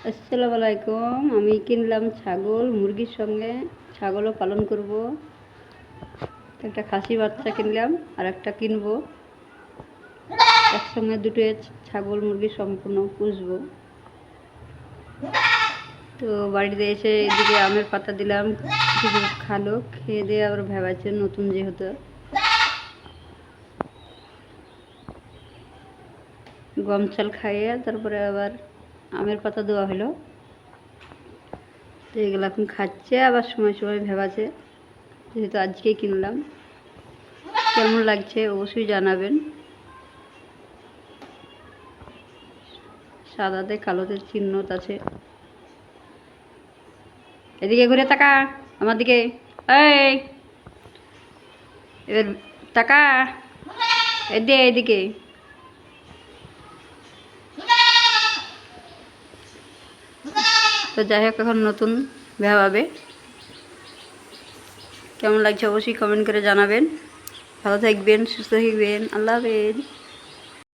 আসসালামু আলাইকুম। আমি কিনলাম ছাগল, মুরগির সঙ্গে ছাগলও পালন করব। একটা খাসি বাচ্চা কিনলাম আর একটা কিনবো, একসঙ্গে দুটো ছাগল মুরগি সম্পূর্ণ পুষবো। তো বাড়িতে এসে এদিকে আমের পাতা দিলাম, কিছু খালো, খেয়ে দিয়ে আবার ভেবাচ্ছে নতুন যেহেতু গম চাল খাইয়ে তারপরে আবার আমের পাতা দেওয়া হলো। তো এগুলো এখন খাচ্ছে, আবার সময় সময় ভেবাচ্ছে, যেহেতু আজকেই কিনলাম। কেমন লাগছে অবশ্যই জানাবেন। সাদাতে কালোতে চিহ্ন আছে। এদিকে ঘুরে তাকা আমার দিকে, এই এবার তাকা এদিকে। তো যাই হোক, এখন নতুন ভেবাবে। কেমন লাগছে অবশ্যই কমেন্ট করে জানাবেন। ভালো থাকবেন, সুস্থ থাকবেন। আল্লাহ হাফেজ।